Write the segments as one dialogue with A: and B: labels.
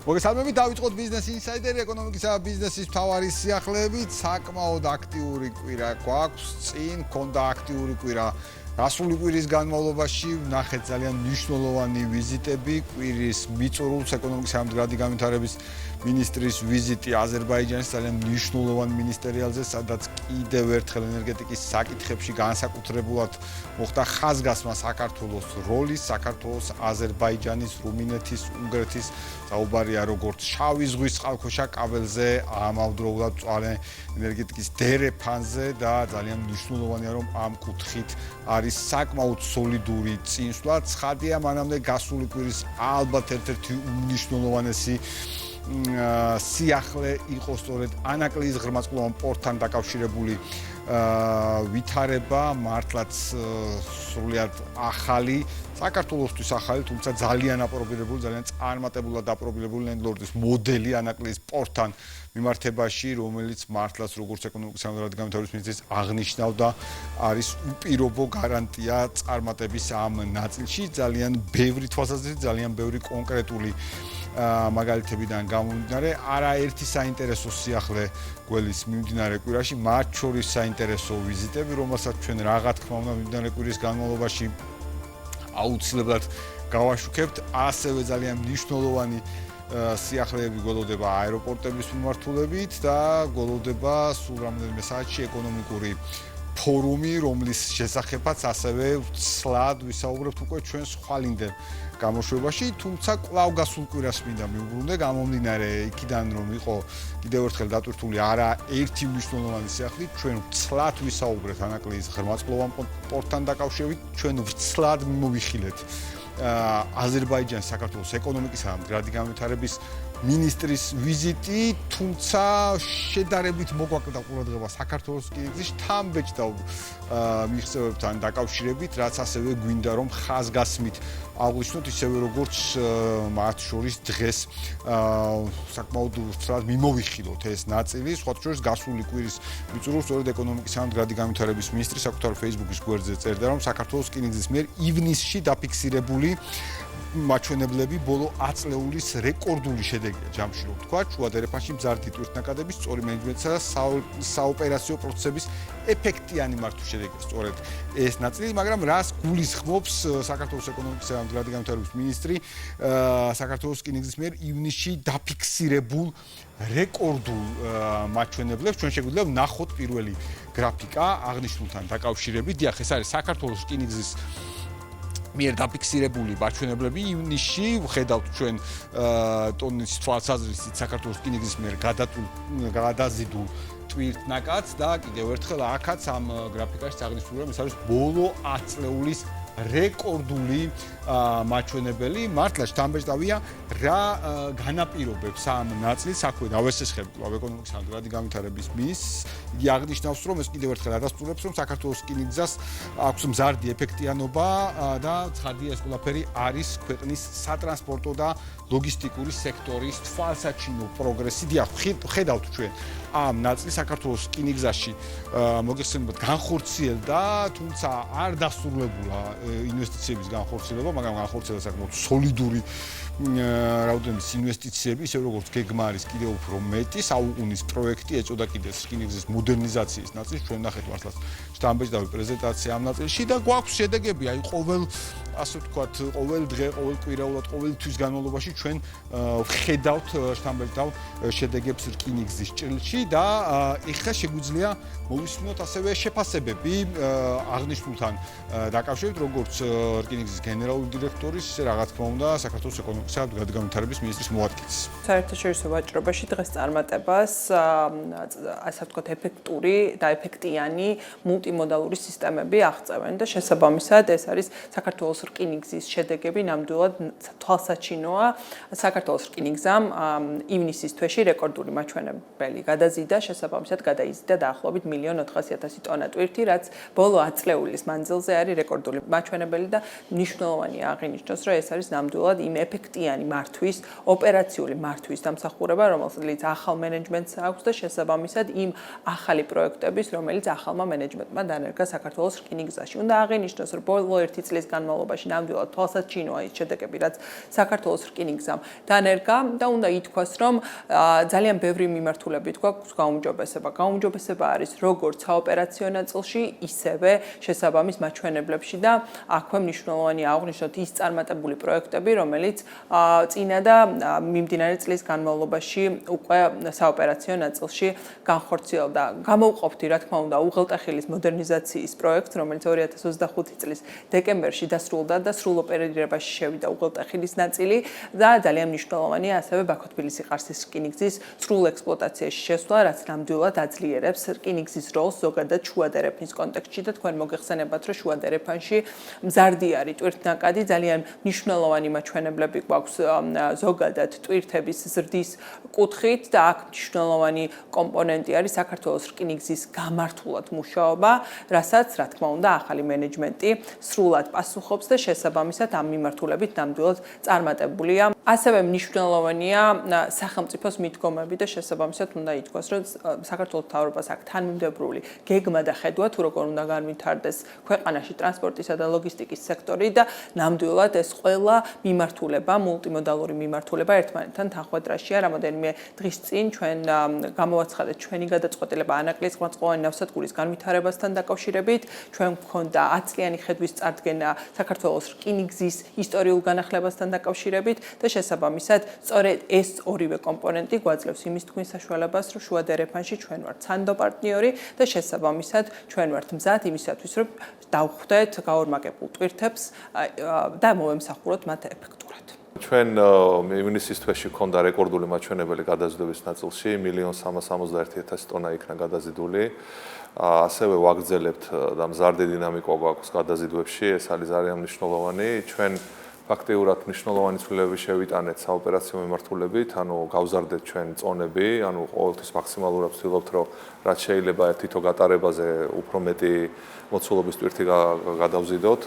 A: მოგესალმებით, დავიწყოთ Business Insider ეკონომიკისა და ბიზნესის მთავარი სიახლეებით. საკმაოდ აქტიური კვირა გვაქვს. წინ ქონდა აქტიური კვირა. გასული კვირის განმავლობაში ვნახეთ ძალიან მნიშვნელოვანი ვიზიტები. კვირის მიწურულს ეკონომიკის ამდგრადი განვითარების მინისტრის ვიზიტი აზერბაიჯანის ძალიან მნიშვნელოვან მინისტერიალზე, სადაც კიდევ ერთხელ ენერგეტიკის საკითხებში განსაკუთრებულად მოხდა ხაზგასმა საქართველოს როლის, საქართველოს, აზერბაიჯანის, რუმინეთის, უნგრეთის საუბარია როგორც შავი ზღვის წყალქვეშა კაბელზე, ამავდროულად მწვანე ენერგეტიკის დერეფანზე და ძალიან მნიშვნელოვანია რომ ამ კუთხით არის საკმაოდ სოლიდური წინსვლა. ცხადია მანამდე გასული კვირის ალბათ ერთ-ერთი უმნიშვნელოვანესი სიახლე იყო სწორედ ანაკლიის ღრმაწლოვან პორტთან დაკავშირებული ვითარება, მართლაც სრულიად ახალი, საქართველოსთვის ახალი, თუმცა ძალიან აპრობირებული, ძალიან წარმატებულად აპრობირებული ლენდლორდის მოდელი ანაკლიის პორტთან მიმართებაში, რომელიც მართლაც როგორც ეკონომიკის ამდგრადი განვითარების მინისტრის აღნიშნავდა, არის უპირობო გარანტია წარმატების ამ ნაწილში. ძალიან ბევრი თვალსაზრისით, ძალიან ბევრი კონკრეტული მაგალითებიდან გამომდინარე, არაერთი საინტერესო სიახლე გველის მიმდინარე კვირაში, მათ შორის საინტერესო ვიზიტები, რომელსაც ჩვენ რა თქმა უნდა მიმდინარე კვირის განმავლობაში აუცილებლად გავაშუქებთ, ასევე ძალიან მნიშვნელოვანი სიახლეები გველოდება აეროპორტების მიმართულებით და გველოდება სულ რამდენიმე საათში ეკონომიკური ფორუმი, რომლის შესახებაც ასევე ვცლად ვისაუბრებთ უკვე ჩვენ ხვალინდელ გამოშვებაში, თუმცა კვლავ გასულ კვირას მინდა მივუბრუნდე, გამომდინარე იქიდან რომ იყო კიდევ ერთხელ დატვირთული არაერთი მნიშვნელოვანი სიახლე, ჩვენ ვცლად ვისაუბრებთ ანაკლიის ღრმაწლოვან პორტთან დაკავშირებით, ჩვენ ვცლად მოვიხილეთ აზერბაიჯანის საქართველოს ეკონომიკისა და მდგრადი განვითარების მინისტრის ვიზიტი, თუმცა შედარებით მოგვაკლდა ყურადღება საქართველოს რკინიგზის შთამბეჭდავ მიღწევებთან დაკავშირებით, რაც ასევე გვინდა რომ ხაზგასმით აღვნიშნოთ, ისევე როგორც მათ შორის დღეს საკმაოდ ვცლად მიმოვიხილოთ ეს ნაწილი, სხვათა შორის გასული კვირის მიწურულს სწორედ ეკონომიკის და მდგრადი განვითარების მინისტრი საკუთარ Facebook-ის გვერდზე წერდა, რომ საქართველოს რკინიგზის მიერ ივნისში დაფიქსირებული მაჩვენებლები ბოლო 10 წლეულის რეკორდული შედეგია ჯამში რომ თქვა, შუა დერეფანში მზარდი ტვირთნაკადების, სწორი მენეჯმენტისა და საოპერაციო პროცესების ეფექტიანი მართვის შედეგია სწორედ ეს ნაწილი, მაგრამ რას გულისხმობს საქართველოს ეკონომიკის და მდგრადი განვითარების მინისტრი საქართველოს რკინიგზის მიერ ივნისში დაფიქსირებულ რეკორდულ მაჩვენებლებს, ჩვენ შეგვიძლია ვნახოთ პირველი გრაფიკა აღნიშნულთან დაკავშირებით. დიახ, ეს არის საქართველოს რკინიგზის მიერ დაფიქსირებული მაჩვენებლები ივნისში, ვხედავთ ჩვენ ტონის თვალსაზრისით საქართველოს რკინიგზის მიერ გადაზიდულ ტვირთნაკადს და კიდევ ერთხელ აქაც ამ გრაფიკაში აღნიშნული რომ ეს არის ბოლო 10 წლეულის რეკორდული მაჩვენებელი. მართლა შთამბეჭდავია რა განაპირობებს ამ ნაწილს, აქვე დავესესხებ კვლავ ეკონომიკის და მდგრადი განვითარების მინისტრს. იგი აღნიშნავს, რომ ეს კიდევ ერთხელ ადასტურებს, რომ საქართველოს რკინიგზას აქვს მზარდი ეფექტიანობა და ცხადია ეს ყველაფერი არის ქვეყნის სატრანსპორტო და ლოგისტიკური სექტორის თვალსაჩინო პროგრესი. დიახ, ხედავთ ჩვენ ამ ნაწილს საქართველოს რკინიგზაში მოგეხსენებათ განხორციელდა, თუმცა არ დასრულებულა ინვესტიციების განხორციელება, მაგრამ განხორციელდა საკმაოდ სოლიდური რაოდენობის ინვესტიციები, ისე როგორც გეგმა არის კიდევ უფრო მეტი, საუყუნის პროექტი ეწოდა კიდეც რკინიგზის მოდერნიზაციის ნაწილს, ჩვენ ნახეთ მართლაც შთამბეჭდავი პრეზენტაცია ამ ნაწილში და გვაქვს შედეგები, აი ყოველ ასე ვთქვათ, ყოველ დღე, ყოველ კვირაულად, ყოველ თვის განმავლობაში ჩვენ ვხედავთ შთამბეჭდავ შედეგებს რკინიგზის ჭრილში და ეხლა შეგვიძლია მოვისმინოთ ასევე შეფასებები აღნიშნულთან დაკავშირებით, როგორც რკინიგზის გენერალური დირექტორის, ისე რა თქმა უნდა, საქართველოს ეკონომიკის და მდგრადი განვითარების მინისტრის მოადგილეს.
B: საერთაშორისო ვაჭრობაში დღეს წარმატებას, ასე ვთქვათ, ეფექტური და ეფექტიანი მულტიმოდალური სისტემები აღწევენ და შესაბამისად ეს არის საქართველოს რკინიგზის შედეგები ნამდვილად თვალსაჩინოა. საქართველოს რკინიგზამ ივნისის თვეში რეკორდული მაჩვენებელი გადაზიდა, შესაბამისად გადაიზიდა დაახლოებით 1,400,000 ტონა ტვირთი, რაც ბოლო 10 წლეულის მანძილზე არის რეკორდული. მათ მაჩვენებელი და მნიშვნელოვანია აღინიშნოს, რომ ეს არის ნამდვილად იმ ეფექტიანი მართვის, ოპერაციული მართვის დამსახურება, რომელიც ახალ მენეჯმენტს აქვს და შესაბამისად იმ ახალი პროექტების, რომელიც ახალმა მენეჯმენტმა დანერგა საქართველოს რკინიგზაში. უნდა აღინიშნოს, რომ ბოლო 1 წლის განმავლობაში ნამდვილად თვალსაჩინოა ის შედეგები, რაც საქართველოს რკინიგზამ დანერგა და უნდა ითქვას, რომ ძალიან ბევრი მიმართულებით გვაქვს გაუმჯობესება. გაუმჯობესება არის როგორც საოპერაციო ნაწილში, ისევე შესაბამის მაჩვენებლებში და აქვე მნიშვნელოვანია აღვნიშნოთ ის წარმატებული პროექტები, რომელიც წინა და მიმდინარე წლის განმავლობაში უკვე საოპერაციო ნაწილში განხორციელდა. გამოვყოფდი, რა თქმა უნდა, უღელტეხილის მოდერნიზაციის პროექტს, რომელიც 2025 წლის დეკემბერში დასრულდა და სრულ ოპერირებაში შევიდა უღელტეხილის ნაწილი და ძალიან მნიშვნელოვანია ასევე ბაქო-თბილისი-ყარსის რკინიგზის სრულ ექსპლუატაციაში შესვლა, რაც ნამდვილად აძლიერებს რკინიგზის როლს ზოგადად შუადერეფნის კონტექსტში და თქვენ მოგეხსენებათ, რომ შუადერეფანში მზარდი არის ტვირთნაკადი, ძალიან მნიშვნელოვანი მაჩვენებლები გვაქვს ზოგადად ტვირთების ზრდის კუთხით და აქ მნიშვნელოვანი კომპონენტი არის საქართველოს რკინიგზის გამართულად მუშაობა, რასაც რა თქმა უნდა ახალი მენეჯმენტი სრულად პასუხობს და შესაბამისად ამ მიმართულებით ნამდვილად წარმატებულია. ასევე მნიშვნელოვანია სახელმწიფოს მიდგომები და შესაბამისად უნდა ითქვას, რომ საქართველოს მთავრობას აქ თანმიმდევრული გეგმა და ხედვა თუ როგორ უნდა განვითარდეს ქვეყანაში ტრანსპორტისა და ლოგისტიკის სექტორი და ნამდვილად ეს ყველა მიმართულება, მულტიმოდალური მიმართულება ერთმანეთთან თანხვედრაშია. რამოდენიმე დღის წინ ჩვენ გამოვაცხადეთ ჩვენი გადაწყვეტილება ანაკლის ღვაწლოვანი ნავსადგურის განვითარებასთან დაკავშირებით. ჩვენ გვქონდა 10 წლიანი ხედვის წარდგენა საქართველოს რკინიგზის ისტორიულ განახლებასთან დაკავშირებით და შესაბამისად სწორედ ეს ორივე კომპონენტი გვაძლევს იმის თქმის საშუალებას, რომ შუადერეფანში ჩვენ ვართ სანდო პარტნიორი და შესაბამისად ჩვენ ვართ მზად იმისათვის, რომ დავხვდეთ გაორმაგებულ ტვირთებს და მოვემსახუროთ მათ ეფექტურად.
C: ჩვენ ივნისის თვეში ქონდა რეკორდული მაჩვენებელი გადაზიდვების ნაწილში 1,361,000 ტონა იქნა გადაზიდული. ასევე ვაგრძელებთ და მზარდი დინამიკა გვაქვს გადაზიდვებში, ეს არის ძალიან მნიშვნელოვანი. ჩვენ ფაქტიურად მნიშვნელოვანი ცვლილებები შევიტანეთ საოპერაციო მიმართულებით, ანუ გავზარდეთ ჩვენ წონები, ანუ ყოველთვის მაქსიმალურად ვცდილობთ, რომ რაც შეიძლება ერთ თითო გატარებაზე უფრო მეტი მოცულობის ტვირთი გადავზიდოთ.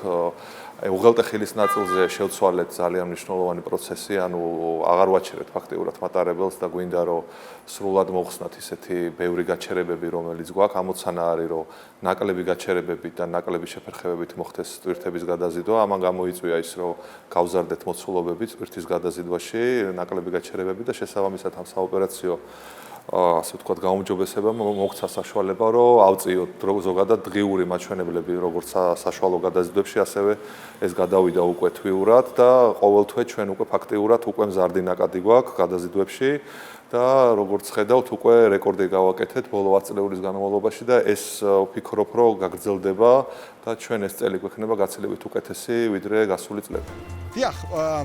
C: უღელტეხილის ნაწილზე შევცვალეთ ძალიან მნიშვნელოვანი პროცესი, ანუ აღარ ვაჩერეთ ფაქტიურად მატარებელს და გვინდა რომ სრულად მოხსნათ ისეთი ბევრი გაჩერებები, რომელიც გვაქვს. ამოცანა არის, რომ ნაკლები გაჩერებებით და ნაკლები შეფერხებებით მოხდეს ტვირთების გადაზიდვა. ამან გამოიწვია ის, რომ გავზარდეთ მოცულობები ტვირთის გადაზიდვაში, ნაკლები გაჩერებები და შესაბამისად ამ საოპერაციო ასე ვთქვათ, გაუმჯობესება მოგცა საშუალება, რომ ავწიოთ ზოგადად დღიური მაჩვენებლები, როგორც საშუალო გადაზიდვებში, ასევე ეს გადავიდა უკვე თვიურად და ყოველთვე ჩვენ უკვე ფაქტიურად უკვე მზარდი ნაკადი გვაქვს გადაზიდვებში და როგორც ხედავთ, უკვე რეკორდი გავაკეთეთ ბოლო 10 წლების განმავლობაში და ეს ვფიქრობ, რომ გაგრძელდება და ჩვენ ეს წელი გვექნება გაცილებით უკეთესი, ვიდრე გასული წლები.
A: დიახ,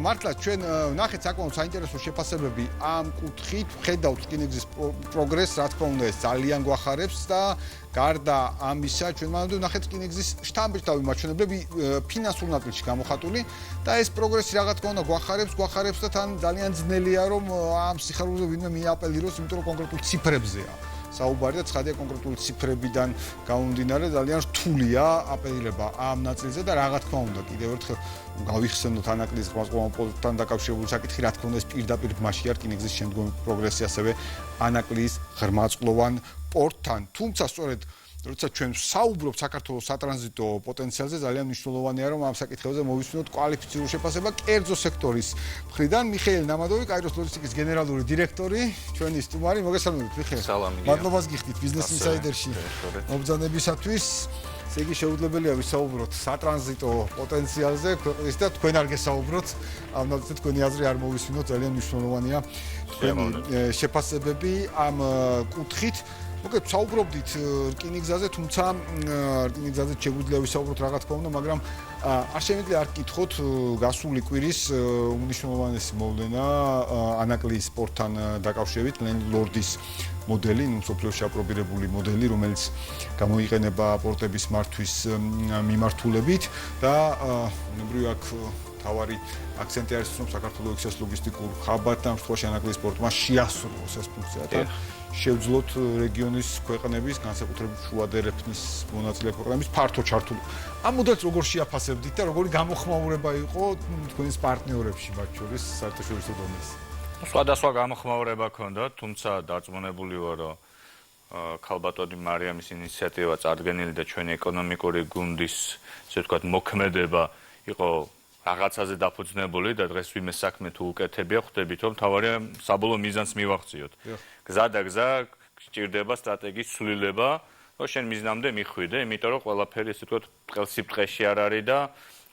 A: მართლა ჩვენ ნახეთ საკმაოდ საინტერესო შეფასებები ამ კუთხით, ხედავთ რკინიგზის პროგრესს, რა თქმა უნდა, ეს ძალიან გვახარებს და გარდა ამისა, ჩვენ მანამდე ვნახეთ რკინიგზის შთამბეჭდავი მაჩვენებლები ფინანსურ ნაწილში გამოხატული და ეს პროგრესი რა თქმა უნდა გვახარებს და თან ძალიან ძნელია რომ ამ სიხარულზე ვინმე მიაპელიროს, იმიტომ რომ კონკრეტულ ციფრებზეა საუბარი და ცხადია კონკრეტული ციფრებიდან გამომდინარე ძალიან რთულია აპელირება ამ ნაწილზე და რა თქმა უნდა კიდევ ერთხელ გავიხსენოთ ანაკლის ღვაწლოვან დაკავშირებული საკითხი, რა თქმა უნდა ეს პირდაპირ ბმაშია რკინიგზის შემდგომი პროგრესი, ასევე ანაკლის ღრმაწლოვან პორტთან. თუმცა სწორედ როცა ჩვენ საუბრობთ საქართველოს სატრანზიტო პოტენციალზე, ძალიან მნიშვნელოვანია რომ ამ საკითხებზე მოვისმინოთ კვალიფიციური შეფასება კერძო სექტორის მხრიდან. მიხეილ ნამადოვი, კაიროს ლოგისტიკის გენერალური დირექტორი, ჩვენი სტუმარი. მოგესალმებით, მიხეილ. მადლობას გიხდით ბიზნეს ინსაიდერში მობრძანებისათვის. ესე იგი შეუძლებელია ვისაუბროთ სატრანზიტო პოტენციალზე ქვეყნის და თქვენ არ გესაუბროთ, ამ ნაწილზე თქვენი აზრი არ მოვისმინოთ, ძალიან მნიშვნელოვანია თქვენი შეფასებები ამ კუთხით. მოკლედ საუბრობდით რკინიგზაზე, თუმცა რკინიგზაზე შეგვიძლია ვისაუბროთ რა თქმა უნდა, მაგრამ არ შემიძლია არ გკითხოთ გასული კვირის უმნიშვნელოვანესი მოვლენა ანაკლის პორტთან დაკავშირებით, ლენდ-ლორდის მოდელი, მსოფლიოში აპრობირებული მოდელი, რომელიც გამოიყენება პორტების მართვის მიმართულებით და ნებრივი აქ თავარი აქცენტი არის რომ საქართველოს ექსეს ლოგისტიკურ ხაბად და მსხვერპლში ანაკლიის პორტმა შეასრულოს ეს ფუნქცია და შევძლოთ რეგიონის ქვეყნების განსაკუთრებით შუადერეფნის მონაწილე ქვეყნების ფართო ჩართული. ამ მოდელს როგორ შეაფასებდით და როგორი გამოხმაურება იყო თქვენს პარტნიორებში მათ შორის საერთაშორისო დონეზე?
D: სხვადასხვა გამოხმაურება ჰქონდა, თუმცა დარწმუნებული ვარ, რომ ქალბატონი მარიამის ინიციატივა წარდგენილი და ჩვენი ეკონომიკური გუნდის, ასე ვთქვათ, მოქმედება იყო რაღაცაზე დაფუძნებული და დღეს ვინმე საქმე თუ უკეთებია, ხვდებით, რომ თავარია საბოლოო მიზანს მივახციოთ. გზა და გზა გჭირდება სტრატეგიის ცვლილება, რომ შენ მიზნამდე მიხვიდე, იმიტომ რომ ყველაფერი, ასე ვთქვათ, ყელსიბტყეში არ არის და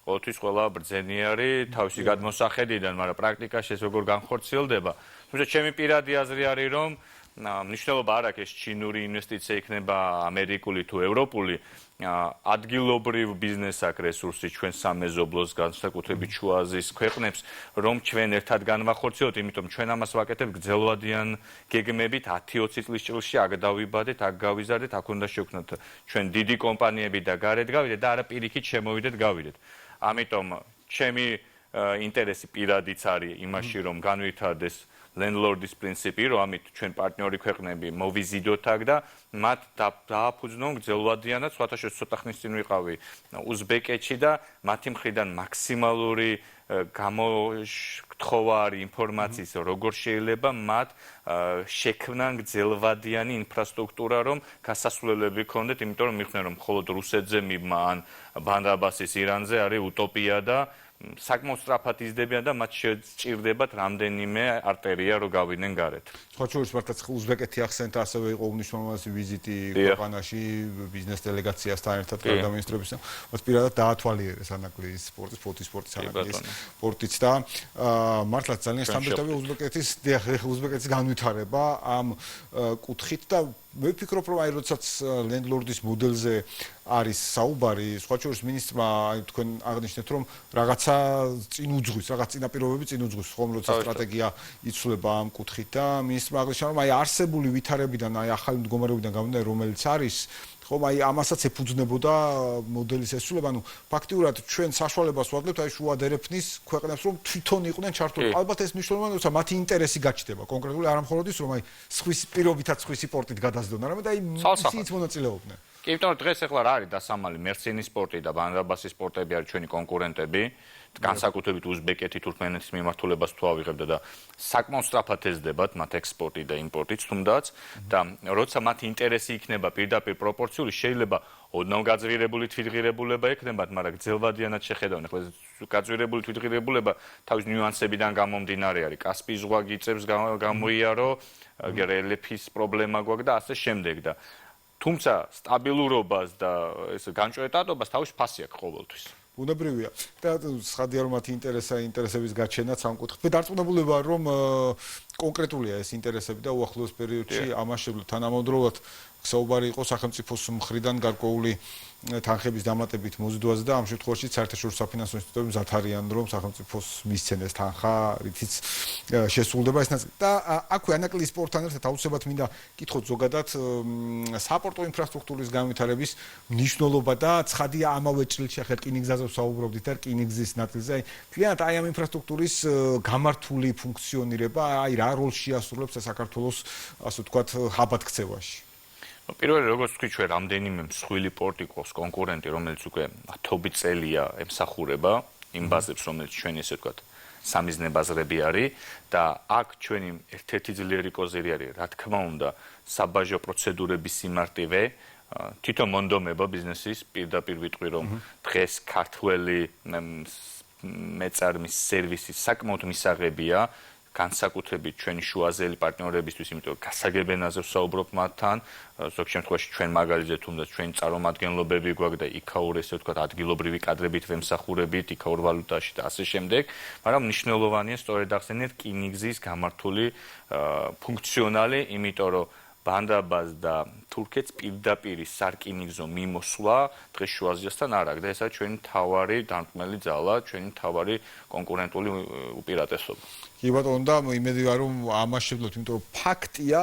D: ყოველთვის ყველა ბრძენი არის თავისი გადმოსახედიდან, მაგრამ პრაქტიკაში ეს როგორ განხორციელდება. თუმცა ჩემი პირადი აზრი არის, რომ მნიშვნელობა არ აქვს ეს ჩინური ინვესტიცია იქნება ამერიკული თუ ევროპული, ადგილობრივ ბიზნეს აქვს რესურსი ჩვენ სამეზობლოს განსაკუთრებით შუა აზიის ქვეყნებს, რომ ჩვენ ერთად განვახორციელოთ, იმიტომ ჩვენ ამას ვაკეთებ გრძელვადიან გეგმებით 10-20 წლის ჭრილში აქ დავიბადეთ, აქ გავიზარდეთ, აქ უნდა შევქმნათ ჩვენ დიდი კომპანიები და გარეთ გავიდეთ და არა პირიქით შემოვიდეთ გავიდეთ. ამიტომ ჩემი ინტერესი პირადიც არის იმაში, რომ განვითარდეს landlord-ის პრინციპი, რომ ამით ჩვენ პარტნიორი ქვეყნები მოვიზიდოთ აქ და მათ დააფუძნონ გრძელვადიანად, სხვათა შორის ცოტა ხნის წინ ვიყავი უზბეკეთში და მათი მხრიდან მაქსიმალური გამოთხოვა არის ინფორმაციის, როგორ შეიძლება მათ შექმნან გრძელვადიანი ინფრასტრუქტურა, რომ გასასვლელები ქონდეთ, იმიტომ რომ მიხვდნენ, რომ მხოლოდ რუსეთზე მიბმა ან ბანდრ-აბასის ირანზე არის utopia და საკმაოდ სწრაფად იზრდებიან და მათ შეჭირდებათ რამდენიმე არტერია, რომ გავიდნენ გარეთ.
A: სხვა შორის მართლაც უზბეკეთი ახსენდა, ასევე იყო უნიშნულოვანესი ვიზიტი ქვეყანაში ბიზნეს დელეგაციასთან ერთად გარდამინისტრებისა. მას პირადად დაათვალიერეს ანაკლიის სპორტის, ფოთის სპორტის ანაკლიის პორტიც და მართლაც ძალიან სტანდარტებია უზბეკეთის განვითარება ამ კუთხით და მე ვფიქრობ, რომ აი როდესაც landlord-ის მოდელზე არის საუბარი, სხვა შორის მინისტრმა თქვენ აღნიშნეთ, რომ რაღაცა წინ უძღვის, რაღაც წინაპირობები წინ უძღვის, ხომ როცა სტრატეგია იცვლება ამ კუთხით და მინისტრმა აღნიშნა, რომ აი არსებული ვითარებიდან, აი ახალი მდგომარეობიდან გამომდინარე, რომელიც არის ხომ აი ამასაც ეფუძნებოდა მოდელის შესრულება, ანუ ფაქტიურად ჩვენ საშუალებას ვაგლებთ აი შუადერეფნის ქვეყნებს, რომ თვითონ იყვნენ ჩართული. ალბათ ეს მნიშვნელოვანია, როცა მათი ინტერესი გაჩნდება კონკრეტული არ მხოლოდ ის, რომ აი სხვისი პირობითაც სხვისი პორტით გადასდონ, არამედ აი ისიც მონაწილეობდნენ.
D: კი, იმიტომ რომ დღეს ახლა რა არის დასამალი მერცინის სპორტი და ბანდრ-აბასის სპორტები არის ჩვენი კონკურენტები, განსაკუთრებით უზბეკეთი თურქმენეთის მიმართულებას თუ ავიღებდა და საკმაოდ სწრაფად ეზრდებათ მათ ექსპორტი და იმპორტიც თუნდაც და როცა მათი ინტერესი იქნება პირდაპირ პროპორციული, შეიძლება ოდნავ გაძვირებული თვითღირებულება ექნებათ, მაგრამ გრძელვადიანად შეხედავენ. ახლა გაძვირებული თვითღირებულება თავის ნიუანსებიდან გამომდინარე არის. კასპიის ზღვა გიწევს გამოიარო, რელეფის პრობლემა გვაქვს და ასე შემდეგ და თუმცა სტაბილურობას და ეს განჭრეტადობას თავის ფასი აქვს ყოველთვის.
A: ბუნებრივია. და ცხადია რომ მათი ინტერესების გაჩენაც ამ კუთხით. მე დარწმუნებული ვარ რომ კონკრეტულია ეს ინტერესები და უახლოეს პერიოდში ამას შეძლოთ თანამედროვეულად საუბარი იყო სახელმწიფოს მხრიდან გარკვეული თანხების დამატებით მოზიდვაზე და ამ შემთხვევაში საერთაშორისო საფინანსო ინსტიტუტები მზად არიან რომ სახელმწიფოს მისცემდეს თანხა, რითიც შესრულდება ეს ნაწილი. და აქვე ანაკლიის სპორტთან ერთად აუცილებლად მინდა კითხოთ ზოგადად საპორტო ინფრასტრუქტურის განვითარების მნიშვნელობა და ცხადია ამავე წილში ახლა რკინიგზაზე ვსაუბრობდით და რკინიგზის ნაწილზე აი მთლიანად აი ამ ინფრასტრუქტურის გამართული ფუნქციონირება აი რა როლს შეასრულებს საქართველოს ასე ვთქვათ ხაბად ქცევაში.
D: პირველი როგორც თქვი ჩვენ რამდენიმე მსხვილი პორტი ყავს კონკურენტი, რომელიც უკვე 10 წელია ემსახურება იმ ბაზებს, რომელიც ჩვენი ესე ვთქვათ სამიზნე ბაზრები არის და აქ ჩვენი ერთ-ერთი ძლიერი კოზირი არის, რა თქმა უნდა, საბაჟო პროცედურების სიმარტივე, თვითონ მონდომება ბიზნესის პირდაპირ ვიტყვი რომ დღეს ქართველი მეწარმის სერვისი საკმაოდ მისაღებია განსაკუთრებით ჩვენი შუაზელი პარტნიორებისთვის, იმიტომ რომ გასაგებენაზე ვსაუბრობ მათთან, ზოგ შემთხვევაში ჩვენ მაგალითზე თუნდაც ჩვენი წარმომადგენლობები გვაქვს და იქაურ ესე ვთქვათ ადგილობრივი კადრებით ვემსახურებით, იქაურ ვალუტაში და ასე შემდეგ, მაგრამ მნიშვნელოვანია სწორედ ახსენეთ რკინიგზის გამართული ფუნქციონალი, იმიტომ რომ ბანდრ-აბას და თურქეთს პირდაპირ სარკინიგზო მიმოსვლა დღეს შუა აზიასთან არ აქვს და ეს არის ჩვენი მთავარი დამკმელი ძალა, ჩვენი მთავარი კონკურენტული უპირატესობა.
A: კი ბატონო და იმედი ვარ რომ ამას შეძლოთ, იმიტომ რომ ფაქტია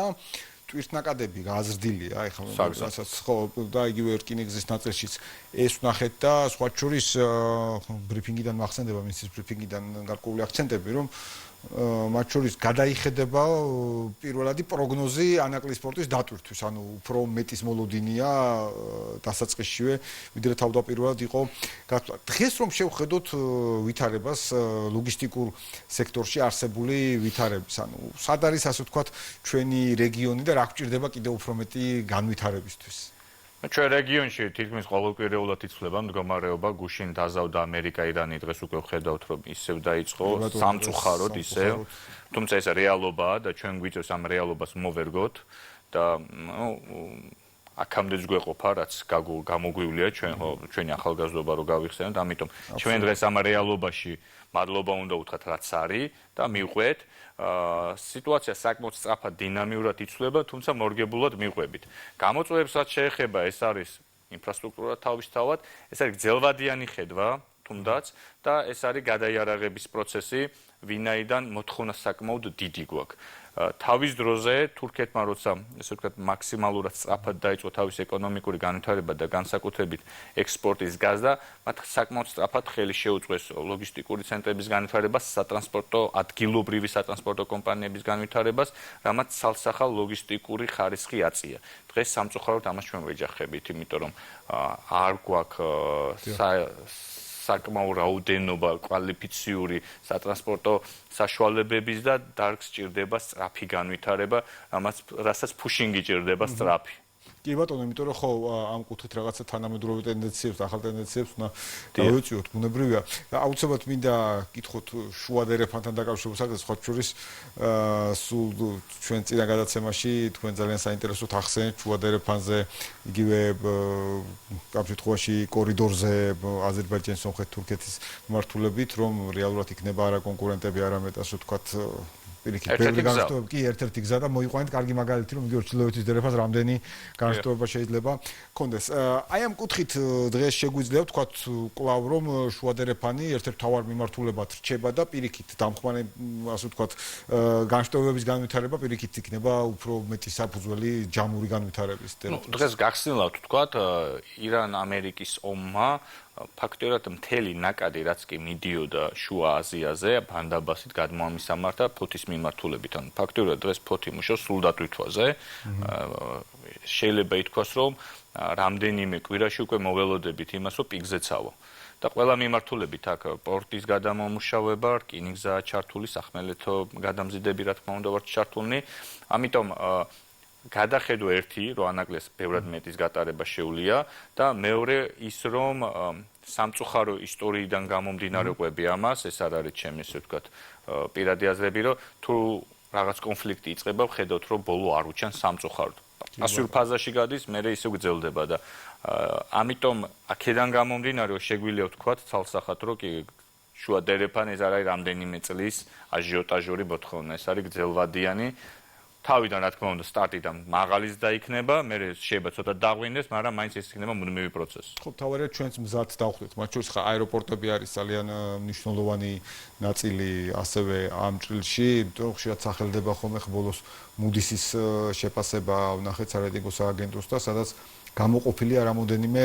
A: ტვირთნაკადები გაზრდილია, ეხლა რასაც ხო და იგივე რკინიგზის ნაწილშიც ეს ვნახეთ და სხვა შორის ბრიფინგიდან მახსენდება მინისტრის ბრიფინგიდან გარკვეული აქცენტები, რომ მათ შორის გადაიხედება პირველადი პროგნოზი ანაკლიის პორტის დატვირთვის, ანუ უფრო მეტის მოლოდინია დასაწყისშივე, ვიდრე თავდაპირველად იყო გათვლა. დღეს რომ შევხედოთ ვითარებას ლოგისტიკურ სექტორში არსებული ვითარების, ანუ სად არის ასე ვთქვათ ჩვენი რეგიონი და რა გვჭირდება კიდევ უფრო მეტი განვითარებისთვის?
D: ჩვენ რეგიონში თითქმის ყოველკვირეულად იცვლება მდგომარეობა, გუშინ დაზავდა ამერიკა, ირანი, დღეს უკვე ვხედავთ, რომ ისევ დაიწყო სამწუხაროდ ისევ. თუმცა ეს რეალობაა და ჩვენ გვიწევს ამ რეალობას მოვერგოთ და აქამდეც გვეყოფა, რაც გამოგვივლია ჩვენი ახალგაზრდობა რო გავიხსენოთ, ამიტომ ჩვენ დღეს ამ რეალობაში მადლობა უნდა უთხრათ, რაც არის და მივყვეთ. სიტუაცია საკმაოდ სწრაფად დინამიურად იცვლება, თუმცა მორგებულად მივყვებით. გამოწვევებს რაც შეეხება, ეს არის ინფრასტრუქტურა თავისთავად, ეს არის გრძელვადიანი ხედვა, თუნდაც და ეს არის გადაიარაღების პროცესი, ვინაიდან მოთხოვნა საკმაოდ დიდი გვაქვს. თავის დროზე თურქეთმა როცა ესე ვთქვათ მაქსიმალურად სწრაფად დაიწყო თავის ეკონომიკური განვითარება და განსაკუთრებით ექსპორტის გაზდა, მათ საკმაოდ სწრაფად ხელი შეუწყეს ლოგისტიკური ცენტრების განვითარებას, სატრანსპორტო ადგილობრივი სატრანსპორტო კომპანიების განვითარებას, რამაც ცალსახალ ლოგისტიკური ხარისხი აწია. დღეს სამწუხაროდ ამას ჩვენ ვეჯახებით, იმიტომ რომ არ გვაქვს საკმაო რაოდენობა კვალიფიციური სატრანსპორტო საშუალებების და დარგს ჭირდება სწრაფი განვითარება, რასაც ფუშინგი ჭირდება სწრაფი.
A: კი ბატონო, იმიტომ რომ ხო ამ კუთხით რაღაცა თანამედროვე ტენდენციებს, ახალ ტენდენციებს უნდა დავეწიოთ, ბუნებრივია. აუცილებლად მინდა კითხოთ შუადერეფანთან დაკავშირებულ საკითხს, სხვა შორის სულ ჩვენ წინა გადაცემაში თქვენ ძალიან საინტერესოდ ახსენეთ შუადერეფანზე, იგივე ამ შემთხვევაში კორიდორზე აზერბაიჯანის, სომხეთის, თურქეთის მიმართულებით, რომ რეალურად იქნება არა კონკურენტები, არამედ ასე ვთქვათ ერთ-ერთი გზა და მოიყვანეთ კარგი მაგალითი, რომ იგივე ჩრდილოეთის დერეფანს რამდენი განშტოება შეიძლება კონდეს. აი ამ კუთხით დღეს შეგვიძლია ვთქვათ კვლავ რომ შუადერეფანი ერთ-ერთ მთავარ მიმართულებად რჩება და პირიქით დამხმარე ასე ვთქვათ განშტოებების განვითარება პირიქით იქნება უფრო მეტი საფუძველი ჯამური განვითარების.
D: დღეს გახსნილად ვთქვათ ირან-ამერიკის ომმა ფაქტობრივად მთელი ნაკადი რაც კი მიდიოდა შუა აზიაზე ბანდაბასით გადმოამისამართა ფოთის მიმართულებით. ანუ ფაქტობრივად დღეს ფოთი მუშაობს სრულ დატვირთვაზე. შეიძლება ითქვას, რომ რამდენიმე კვირაში უკვე მოველოდებით იმას, რომ პიკზეცავა. და ყველა მიმართულებით აქ პორტის გადამომუშავება, რკინიგზაა ჩართული, სახმელეთო გადამზიდები რა თქმა უნდა ვართ ჩართულნი. ამიტომ გადახედო ერთი, რომ ანაკლეს ბევრად მეტის გატარება შეუძლია და მეორე ის, რომ სამწუხარო ისტორიიდან გამომდინარე ყვები ამას, ეს არ არის ჩემი ესე ვთქვათ პირადი აზრები, რომ თუ რაღაც კონფლიქტი იწყება, ვხედავთ, რომ ბოლო არ უჩანს სამწუხაროდ. ასურ ფაზაში გადის, მერე ისე გრძელდება და ამიტომ აქედან გამომდინარე, რომ შეგვიძლია ვთქვათ ცალსახად, რომ კი შუადერეფანი ეს არ არის რამდენიმე წლის აჟიოტაჟური მოთხოვნა, ეს არის გრძელვადიანი. თავიდან რა თქმა უნდა სტარტიდან მაღალის დაიქნება, მერე შეიძლება ცოტა დაღვინდეს, მაგრამ მაინც ეს იქნება მუდმივი პროცესი.
A: ხო, თავარია ჩვენც მზად დავხვდეთ, მათ შორის ხა აეროპორტები არის ძალიან მნიშვნელოვანი ნაწილი ასევე ამ ჭრილში, იმიტომ რომ ხშირად სახელდება ხოლმე ბოლოს მუდისის შეფასება ვნახეთ სარეიტინგო სააგენტოს და სადაც გამოყოფილია რამოდენიმე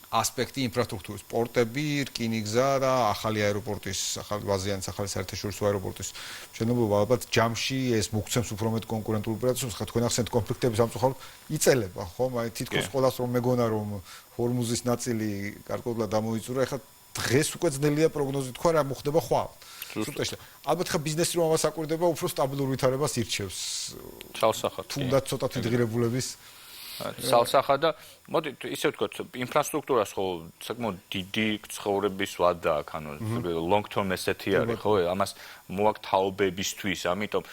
A: ასპექტი ინფრასტრუქტურის, პორტები, რკინიგზა და ახალი აეროპორტის, ახალი ბაზიანის, ახალი საერთაშორისო აეროპორტის მშენებლობა ალბათ ჯამში ეს მოგცემს უფრო მეტ კონკურენტულ პროცესს, ხა თქვენ ახსენეთ კონფლიქტები სამწუხაროდ იწელება, ხო? მაგრამ თითქოს ყველას რომ მეგონა რომ ჰორმუზის ნაწილი გარკვეულად დამოიწურა, ეხლა დღეს უკვე ძნელია პროგნოზი თქვა რა მოხდება ხვალ. ალბათ ხა ბიზნესი რომ ამას აკვირდება, უფრო სტაბილურ ვითარებას ირჩევს.
D: ცალსახად.
A: თუნდაც ცოტა თვითღირებულების
D: ცალსახად და მოდი ისე ვთქვათ, ინფრასტრუქტურას ხო საკმაოდ დიდი ცხოვრების ვადა აქვს, ანუ long term ესეთი არის, ხო? ამას მოაქვს თაობებისთვის, ამიტომ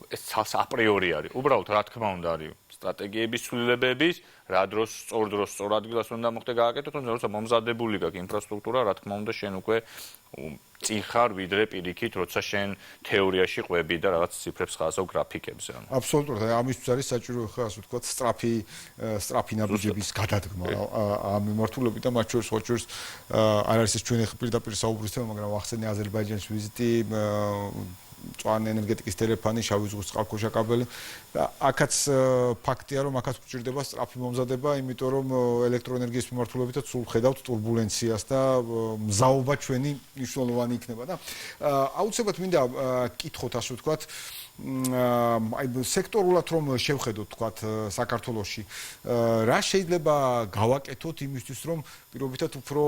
D: ეს ცალს აპრიორი არის. უბრალოდ რა თქმა უნდა არის სტრატეგიების ცვლილებების, რა დროს სწორ დროს სწორ ადგილას უნდა მოხდეს გააკეთო, თუმცა როცა მომზადებული გაქვს ინფრასტრუქტურა, რა თქმა უნდა შენ უკვე წინ ხარ ვიდრე პირიქით, როცა შენ თეორიაში ყვები და რაღაც ციფრებს ხაზავ გრაფიკებზე.
A: აბსოლუტურად, ამისთვის არის საჭირო ხა ასე ვთქვათ სწრაფი ნაბიჯების გადადგმა ამ მიმართულებით და მათ შორის არ არის ეს ჩვენი პირდაპირ საუბრის თემა, მაგრამ ახსენე აზერბაიჯანის ვიზიტი მწვანე ენერგეტიკის ტელეფონი, შავი ზღვის წყალქვეშა კაბელი და აქაც ფაქტია, რომ აქაც გვჭირდება სწრაფი მომზადება, იმიტომ რომ ელექტროენერგიის მიმართულებითაც სულ ხედავთ турბულენციას და მზაობა ჩვენი მნიშვნელოვანი იქნება და აუცილებლად მინდა კითხოთ, ასე ვთქვათ, აი სექტორულად რომ შევხედოთ თქვათ საქართველოში რა შეიძლება გავაკეთოთ იმისთვის რომ პირობითად უფრო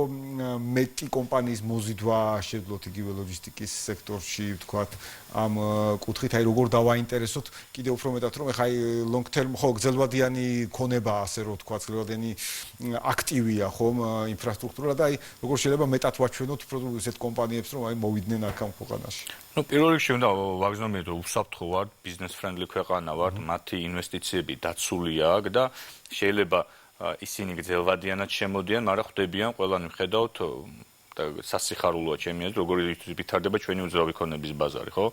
A: მეტი კომპანიის მოზიდვა შეძლოთ იგივე ლოჯისტიკის სექტორში თქვათ ამ კუთხით აი როგორ დავაინტერესოთ კიდევ უფრო მეტად რომ ეხა აი long term ხო გრძელვადიანი ქონება ასე რომ თქვათ გრძელვადიანი აქტივია ხომ ინფრასტრუქტურა და აი როგორ შეიძლება მეტად ვაჩვენოთ უფრო ისეთ კომპანიებს რომ აი მოვიდნენ აქ ამ ქვეყანაში
D: ну პირველ რიგში უნდა ვაგზავნოთ რომ უსაფრთხო ვართ ბიზნეს ფრენდლი ქვეყანა ვართ მათი ინვესტიციები დაცულია აქ და შეიძლება ისინი გრძელვადიანად შემოდიან მაგრამ ხვდებიან ყველანი ვხედავთ და სასიხარულოა ჩემი აზრით როგორ ვითარდება ჩვენი უძრავი ქონების ბაზარი ხო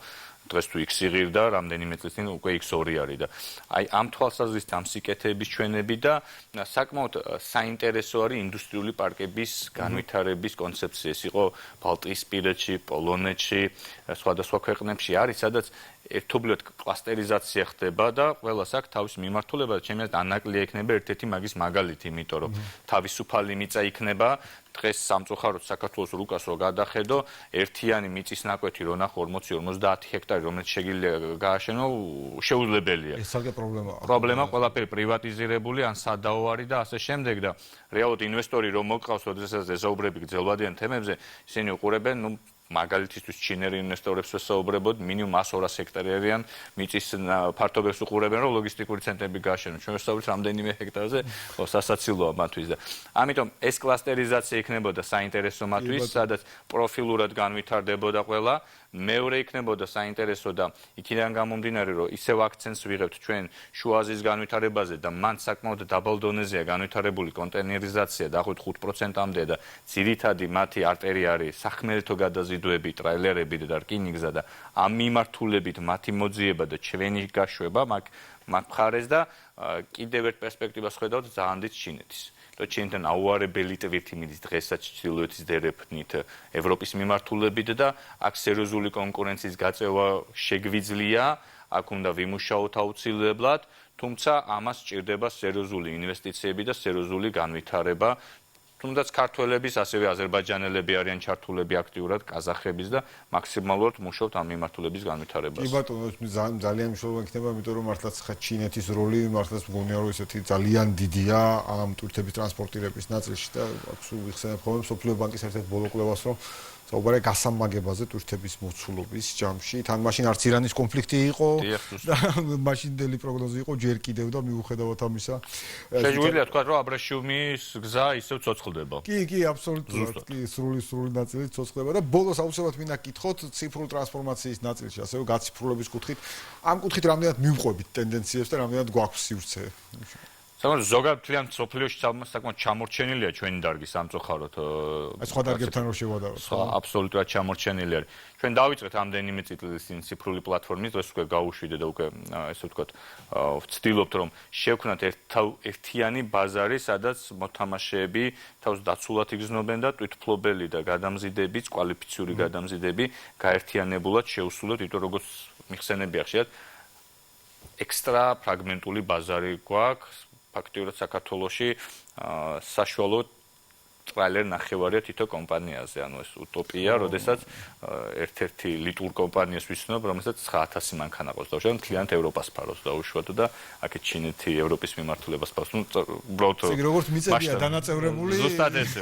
D: დღეს თუ X იღირდა რამდენიმე წლის წინ უკვე X2 არის და აი ამ თვალსაზრისით ამ სიკეთეების ჩვენები და საკმაოდ საინტერესო არის ინდუსტრიული პარკების განვითარების კონცეფცია ეს იყო ბალტიისპირეთში პოლონეთში სხვადასხვა ქვეყნებში არის სადაც ერთობლივად კლასტერიზაცია ხდება და ყველას აქვს თავის მიმართულება და ჩემი აზრით ანაკლია იქნება ერთ-ერთი მაგის მაგალითი იმიტომ რომ თავისუფალი მიწა იქნება დღეს სამწუხაროდ საქართველოს რუკასო გადახედო ერთიანი მიწის ნაკვეთი რო ნახო 40-50 ჰექტარი რომელიც შეგიძლია გააშენო შეუძლებელია
A: ეს საკე პრობლემაა
D: პრობლემა ყველაფერი პრივატიზირებული ან სადაო არის და ასე შემდეგ და რეალურად ინვესტორი რომ მოყავს როდესაც ესაუბრები გრძელვადიან თემებზე ისინი უყურებენ ნუ მაგალითისთვის ჩინელი ინვესტორებს ვესაუბრებოდ მინიმუმ 100-200 ჰექტარი არიან მიწის ფართობებს უყურებენ რომ ლოგისტიკური ცენტრები გააშენონ ჩვენ ვსაუბრობთ რამდენიმე ჰექტარზე ხო სასაცილოა მათთვის და ამიტომ ეს კლასტერიზაცია იქნებოდა საინტერესო მათთვის სადაც პროფილურად განვითარდებოდა ყველა მეორე იქნებოდა საინტერესო და იქიდან გამომდინარე რომ ისევ აქცენტს ვიღებთ ჩვენ შუა აზიის განვითარებაზე და მან საკმაოდ დაბალ დონეზეა განვითარებული კონტეინერიზაცია დაახლოებით 5%-ამდე და ძირითადი მათი არტერი არის სახმელეთო გადაზიდვები, ტრაილერები და რკინიგზა და ამ მიმართულებით მათი მოძიება და ჩვენი გაშვება მაგ მხარეს და კიდევ ერთ პერსპექტივას ხედავთ ძალიან დიდ ჩინეთის то чентен აუარებელი ტვირთი მიდის დღესაც ჩრდილოეთის დერეფნით ევროპის მიმართულებით და აქ სერიოზული კონკურენციის გაწევა შეგვიძლია, აქ უნდა ვიმუშაოთ აუცილებლად, თუმცა ამას სჭირდება სერიოზული ინვესტიციები და სერიოზული განვითარება. თუნდაც ქართველების, ასევე აზერბაიჯანელები არიან ჩართულები აქტიურად, კაზახების და მაქსიმალურად მუშაობთ ამ მიმართულების განვითარებაზე.
A: კი ბატონო, ძალიან მნიშვნელოვანი იქნება, იმიტომ რომ მართლაც ხა ჩინეთის როლი მართლაც მგონია რომ ესეთი ძალიან დიდია ამ ტვირთების ტრანსპორტირების ნაწილში და აქ სულ ვიხსენებ ხოლმე სოფლიო ბანკის ერთ-ერთ ბოლო კვლევას რომ საუბარია გასამაგებაზე ტვირთების მოცულობის ჯამში. თან მაშინ არც ირანის კონფლიქტი იყო და მაშინდელი პროგნოზი იყო ჯერ კიდევ და მიუხედავად ამისა
D: შეგვიძლია თქვა რომ აბრეშუმის გზა ისევ ცოცხლდება.
A: კი, აბსოლუტურად. კი, სრული ნაწილი ცოცხლდება და ბოლოს აუცილებლად მინდა კითხოთ ციფრული ტრანსფორმაციის ნაწილში, ასევე გაციფრულების კუთხით. ამ კუთხით რამდენად მივყვებით ტენდენციებს და რამდენად გვაქვს სივრცე?
D: საკმაოდ ზოგადად თლიან სოფლიოში საკმაოდ ჩამორჩენილია ჩვენი დარგი სამწუხაროდ.
A: აი სხვა დარგებთან რო შევადაროთ.
D: აბსოლუტურად ჩამორჩენილი არის. ჩვენ დავიწყეთ ამდენიმე წლის წინ ციფრული პლატფორმის, დღეს უკვე გავუშვიდე და უკვე ესე ვთქვათ, ვცდილობთ რომ შევქმნათ ერთიანი ბაზარი, სადაც მოთამაშეები თავს დაცულად იგრძნობენ და თვითმფლობელი და გადამზიდებიც, კვალიფიციური გადამზიდები გაერთიანებულად შეუსრულოთ, იმიტომ როგორც მიხსენებია ხშირად ექსტრა ფრაგმენტული ბაზარი გვაქვს. ფაქტიურად საქართველოში საშუალო ტრაილერ ნახევარია თითო კომპანიაზე, ანუ ეს უტოპია, როდესაც ერთ-ერთი ლიტურ კომპანიას ვისნობ, რომელსაც 9000 მანქანა ყავს და მთლიანად ევროპას ფარავს დაუშვათ და აქეთ ჩინეთი ევროპის მიმართულებას ფარავს. ნუ უბრალოდ
A: ისე როგორც მიწებია დანაწევრებული.
D: ზუსტად ესე,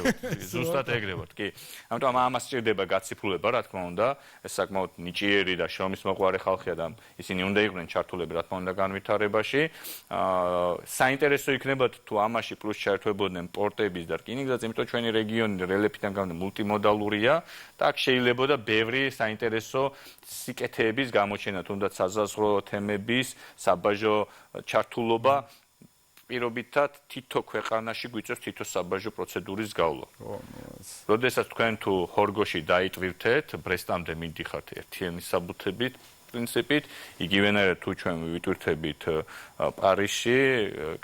D: ზუსტად ეგრე ვარ, კი. ამიტომ ამას სჭირდება გაციფრულება, რა თქმა უნდა, ეს საკმაოდ ნიჭიერი და შრომის მოყვარე ხალხია და ისინი უნდა იყვნენ ჩართულები, რა თქმა უნდა, განვითარებაში. საინტერესო იქნება თუ ამაში პლუს ჩაერთვებოდნენ პორტების და რკინიგზაზე, იმიტომ ჩვენი რეგიონი რელიეფიდან გამომდინარე მულტიმოდალურია და აქ შეიძლება ბევრი საინტერესო სიკეთეების გამოჩენა, თუნდაც საზაზღვრო თემების, საბაჟო ჩართულობა პირობითად თითო ქვეყანაში გვიწევს თითო საბაჟო პროცედურის გავლა. როდესაც თქვენ თუ ჰორგოში დაიტვირთეთ, ბრესტამდე მიდიხართ ერთიანი საბუთებით, პრინციპით, იგივენაირად თუ ჩვენ ვიტვირთებით პარიზში,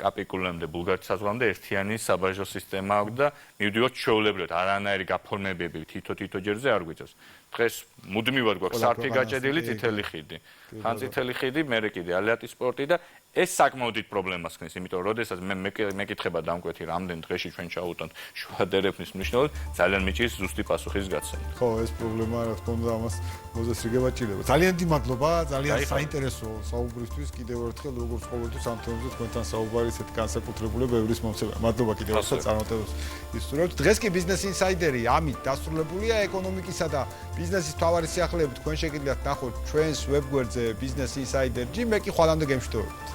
D: კაპიკულამდე ბულგარეთის საზღვრამდე ერთიანი საბაჟო სისტემა აქვს და მივდივართ ჩვეულებრივად, არანაირი გაფორმებები თითო ჯერზე არ გვიწევს. დღეს მუდმივად გვაქვს სარფი გაჭედილი წითელი ხიდი. ხან წითელი ხიდი, მერე კიდე ალიატის სპორტი და ეს საკმაოდ დიდ პრობლემას ხნის, იმიტომ რომ როდესაც მე მეკითხება დამკვეთი რამდენ დღეში ჩვენ ჩავუტანთ შუადერეფნის მნიშვნელობით, ძალიან მიჭირს ზუსტი პასუხის გაცემა.
A: ხო, ეს პრობლემა რა თქმა უნდა ამას მოზესრიგება ჭირდება. ძალიან დიდი მადლობა, ძალიან საინტერესო საუბრისთვის. კიდევ ერთხელ როგორც ყოველთვის ამ თემებზე თქვენთან საუბარი ისეთ განსაკუთრებული ბევრის მომცემია. მადლობა კიდევ ერთხელ წარმატებებს ისურვებთ. დღეს კი ბიზნეს ინსაიდერი ამით დასრულებულია ეკონომიკისა და ბიზნესის მთავარი სიახლეებით თქვენ შეგიძლიათ ნახოთ ჩვენს ვებგვერდზე Business Insider-ში, მე კი ხვალამდე გემშვიდობებით.